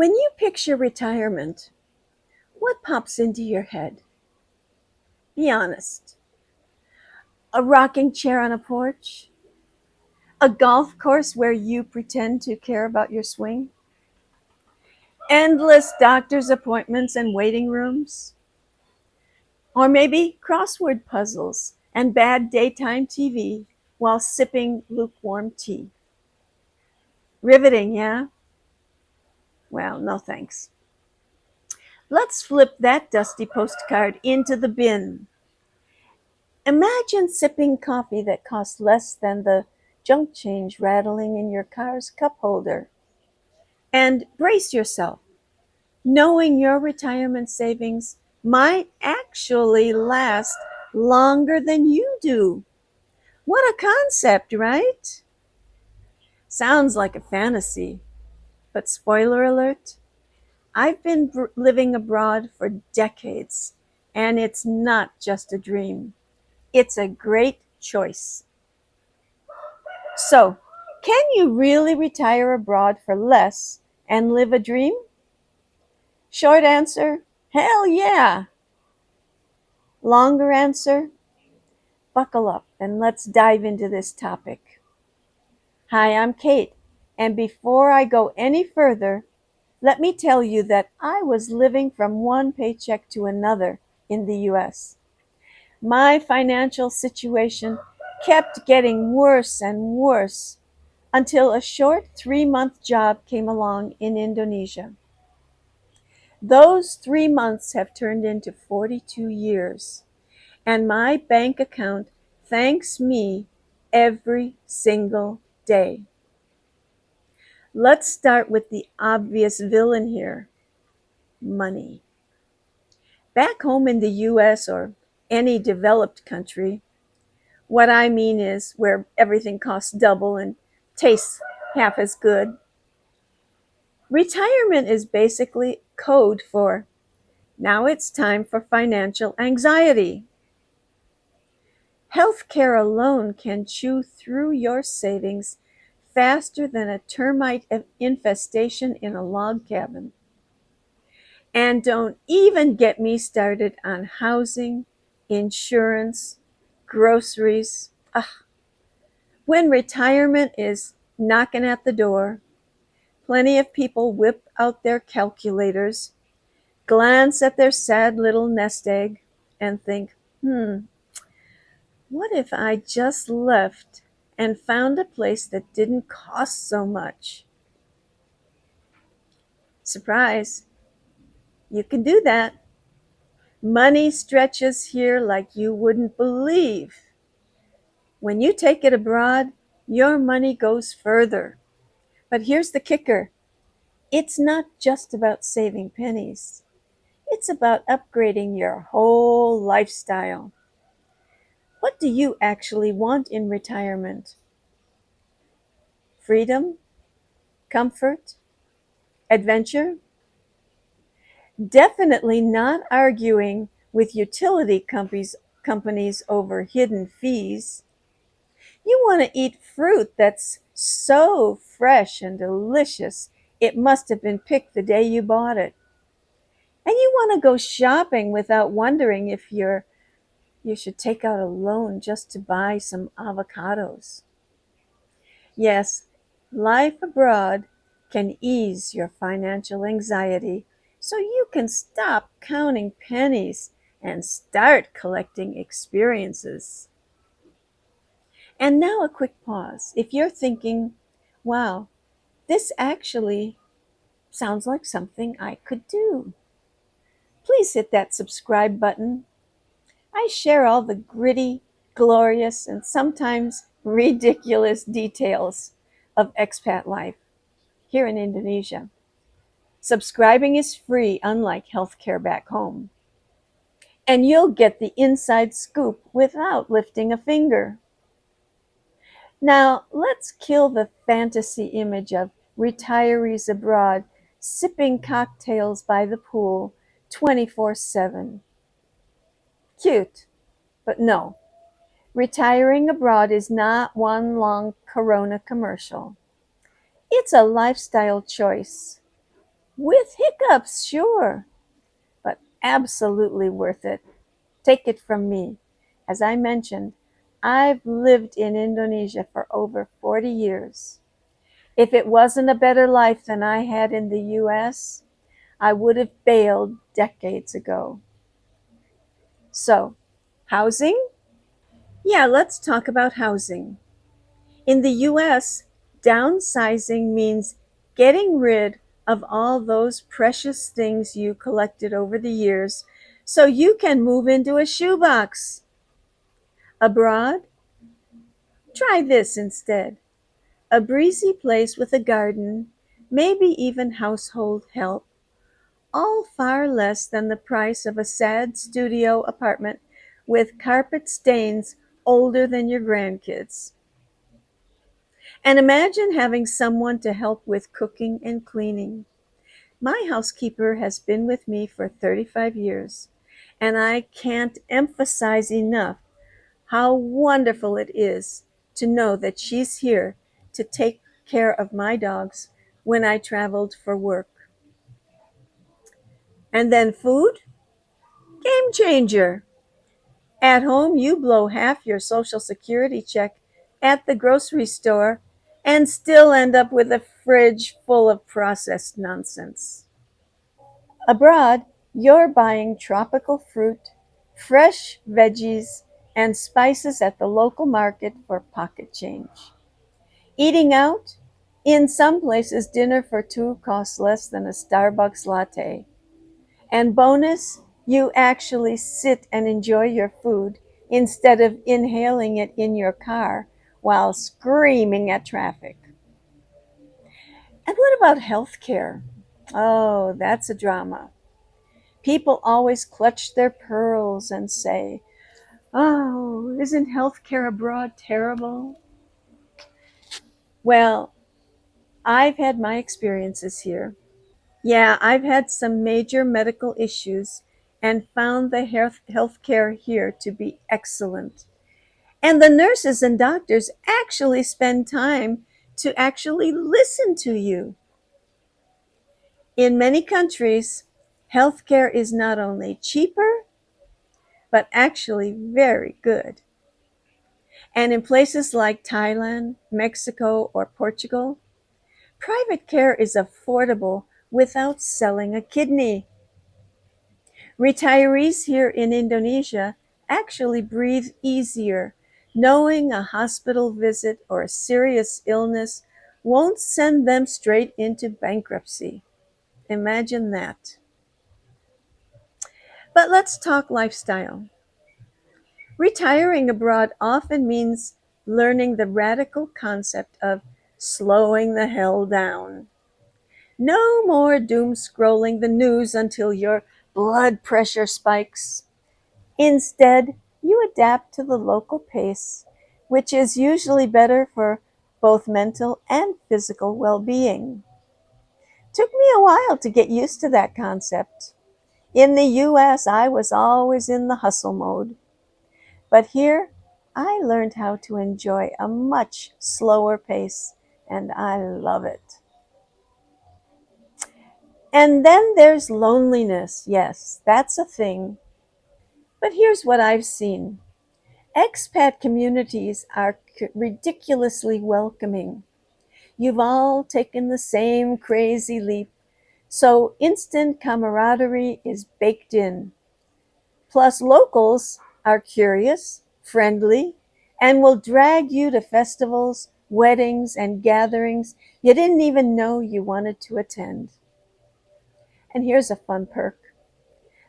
When you picture retirement, what pops into your head? Be honest. A rocking chair on a porch? A golf course where you pretend to care about your swing? Endless doctor's appointments and waiting rooms? Or maybe crossword puzzles and bad daytime TV while sipping lukewarm tea? Riveting, yeah? Well, no thanks. Let's flip that dusty postcard into the bin. Imagine sipping coffee that costs less than the junk change rattling in your car's cup holder. And brace yourself, knowing your retirement savings might actually last longer than you do. What a concept, right? Sounds like a fantasy, but spoiler alert, I've been living abroad for decades, and it's not just a dream. It's a great choice. So, can you really retire abroad for less and live a dream? Short answer, hell yeah. Longer answer, buckle up and let's dive into this topic. Hi, I'm Kate, and before I go any further, let me tell you that I was living from one paycheck to another in the US. My financial situation kept getting worse and worse until a short 3-month job came along in Indonesia. Those 3 months have turned into 42 years, and my bank account thanks me every single day. Let's start with the obvious villain here, money. Back home in the US or any developed country, what I mean is where everything costs double and tastes half as good, retirement is basically code for now it's time for financial anxiety. Healthcare alone can chew through your savings faster than a termite infestation in a log cabin. And don't even get me started on housing, insurance, groceries. Ugh. When retirement is knocking at the door, plenty of people whip out their calculators, glance at their sad little nest egg, and think, what if I just left and found a place that didn't cost so much? Surprise, you can do that. Money stretches here like you wouldn't believe. When you take it abroad, your money goes further. But here's the kicker. It's not just about saving pennies. It's about upgrading your whole lifestyle. What do you actually want in retirement? Freedom? Comfort? Adventure? Definitely not arguing with utility companies over hidden fees. You want to eat fruit that's so fresh and delicious, it must have been picked the day you bought it. And you want to go shopping without wondering if you should take out a loan just to buy some avocados. Yes, life abroad can ease your financial anxiety so you can stop counting pennies and start collecting experiences. And now a quick pause. If you're thinking, wow, this actually sounds like something I could do, please hit that subscribe button. I share all the gritty, glorious, and sometimes ridiculous details of expat life here in Indonesia. Subscribing is free, unlike healthcare back home. And you'll get the inside scoop without lifting a finger. Now, let's kill the fantasy image of retirees abroad sipping cocktails by the pool 24/7. Cute, but no. Retiring abroad is not one long Corona commercial. It's a lifestyle choice. With hiccups, sure, but absolutely worth it. Take it from me. As I mentioned, I've lived in Indonesia for over 40 years. If it wasn't a better life than I had in the US, I would have bailed decades ago. So, housing? Yeah, let's talk about housing. In the US, downsizing means getting rid of all those precious things you collected over the years so you can move into a shoebox. Abroad, try this instead: a breezy place with a garden, maybe even household help, all far less than the price of a sad studio apartment with carpet stains older than your grandkids. And imagine having someone to help with cooking and cleaning. My housekeeper has been with me for 35 years, and I can't emphasize enough how wonderful it is to know that she's here to take care of my dogs when I traveled for work. And then food? Game changer. At home, you blow half your Social Security check at the grocery store and still end up with a fridge full of processed nonsense. Abroad, you're buying tropical fruit, fresh veggies, and spices at the local market for pocket change. Eating out? In some places, dinner for two costs less than a Starbucks latte. And bonus, you actually sit and enjoy your food instead of inhaling it in your car while screaming at traffic. And what about healthcare? Oh, that's a drama. People always clutch their pearls and say, "Oh, isn't healthcare abroad terrible?" Well, I've had my experiences here. Yeah, I've had some major medical issues and found the healthcare here to be excellent. And the nurses and doctors actually spend time to actually listen to you. In many countries, healthcare is not only cheaper, but actually very good. And in places like Thailand, Mexico, or Portugal, private care is affordable without selling a kidney. Retirees here in Indonesia actually breathe easier, knowing a hospital visit or a serious illness won't send them straight into bankruptcy. Imagine that. But let's talk lifestyle. Retiring abroad often means learning the radical concept of slowing the hell down. No more doom scrolling the news until your blood pressure spikes. Instead, you adapt to the local pace, which is usually better for both mental and physical well being. Took me a while to get used to that concept. In the US, I was always in the hustle mode. But here, I learned how to enjoy a much slower pace, and I love it. And then there's loneliness. Yes, that's a thing. But here's what I've seen: expat communities are ridiculously welcoming. You've all taken the same crazy leap, so instant camaraderie is baked in. Plus, locals are curious, friendly, and will drag you to festivals, weddings, and gatherings you didn't even know you wanted to attend. And here's a fun perk: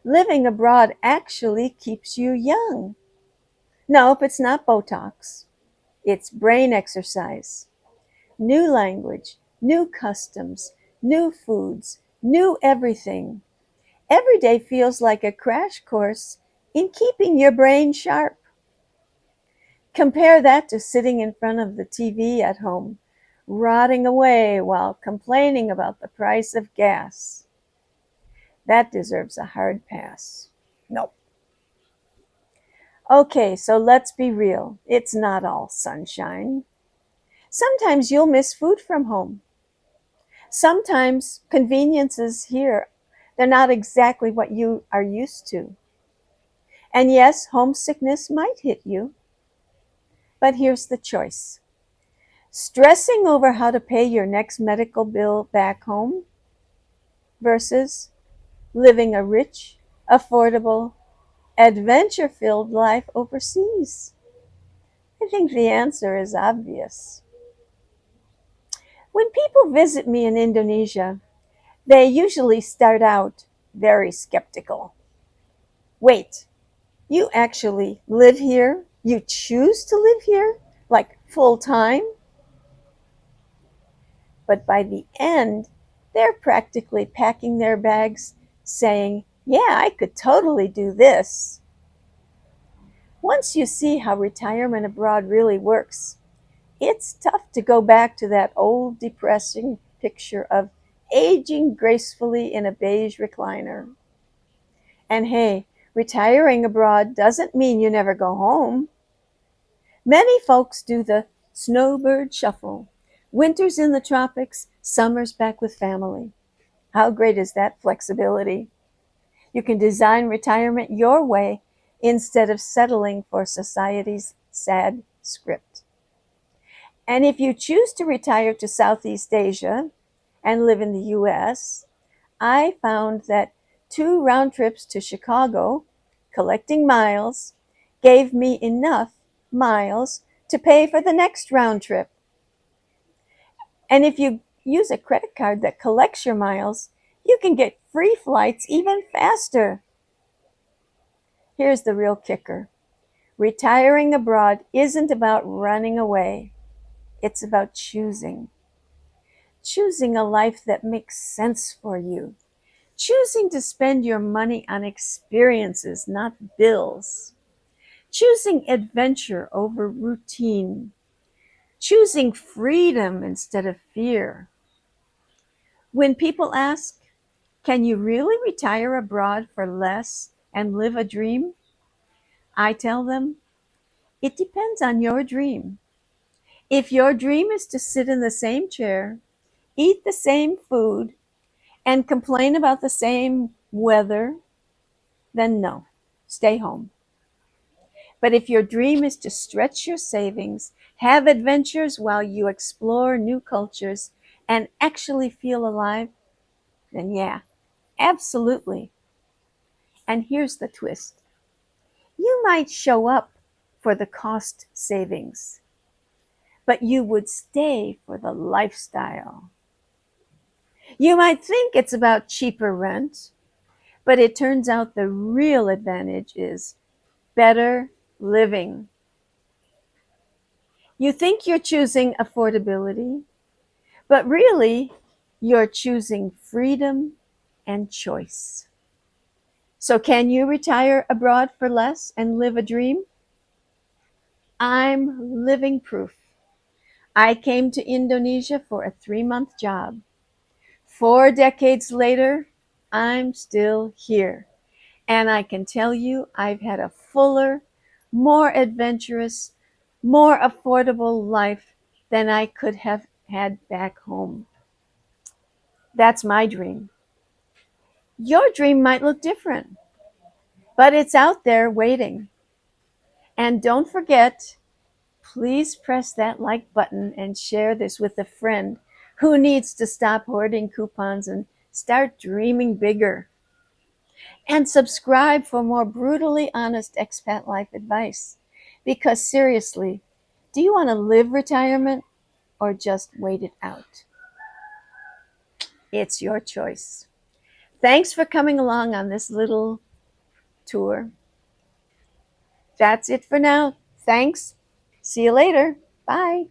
living abroad actually keeps you young. Nope, it's not Botox. It's brain exercise. New language, new customs, new foods, new everything. Every day feels like a crash course in keeping your brain sharp. Compare that to sitting in front of the TV at home, rotting away while complaining about the price of gas. That deserves a hard pass. Nope. Okay, so let's be real. It's not all sunshine. Sometimes you'll miss food from home. Sometimes conveniences here, they're not exactly what you are used to. And yes, homesickness might hit you, but here's the choice. Stressing over how to pay your next medical bill back home versus living a rich, affordable, adventure filled life overseas. I think the answer is obvious. When people visit me in Indonesia, they usually start out very skeptical. Wait, you actually live here? You choose to live here? Like full time? But by the end, they're practically packing their bags, saying, yeah, I could totally do this. Once you see how retirement abroad really works, it's tough to go back to that old depressing picture of aging gracefully in a beige recliner. And hey, retiring abroad doesn't mean you never go home. Many folks do the snowbird shuffle. Winters in the tropics, summers back with family. How great is that flexibility? You can design retirement your way instead of settling for society's sad script. And if you choose to retire to Southeast Asia and live in the US, I found that 2 round trips to Chicago, collecting miles, gave me enough miles to pay for the next round trip. And if you use a credit card that collects your miles, you can get free flights even faster. Here's the real kicker. Retiring abroad isn't about running away. It's about choosing. Choosing a life that makes sense for you. Choosing to spend your money on experiences, not bills. Choosing adventure over routine. Choosing freedom instead of fear. When people ask, can you really retire abroad for less and live a dream? I tell them, it depends on your dream. If your dream is to sit in the same chair, eat the same food, and complain about the same weather, then no, stay home. But if your dream is to stretch your savings, have adventures while you explore new cultures, and actually feel alive, then yeah, absolutely. And here's the twist. You might show up for the cost savings, but you would stay for the lifestyle. You might think it's about cheaper rent, but it turns out the real advantage is better living. You think you're choosing affordability, but really you're choosing freedom and choice. So can you retire abroad for less and live a dream? I'm living proof. I came to Indonesia for a 3-month job. 4 decades later, I'm still here. And I can tell you I've had a fuller, more adventurous, more affordable life than I could have had back home. That's my dream. Your dream might look different, but it's out there waiting. And don't forget, please press that like button and share this with a friend who needs to stop hoarding coupons and start dreaming bigger. And subscribe for more brutally honest expat life advice. Because seriously, do you want to live retirement or just wait it out? It's your choice. Thanks for coming along on this little tour. That's it for now. Thanks. See you later. Bye.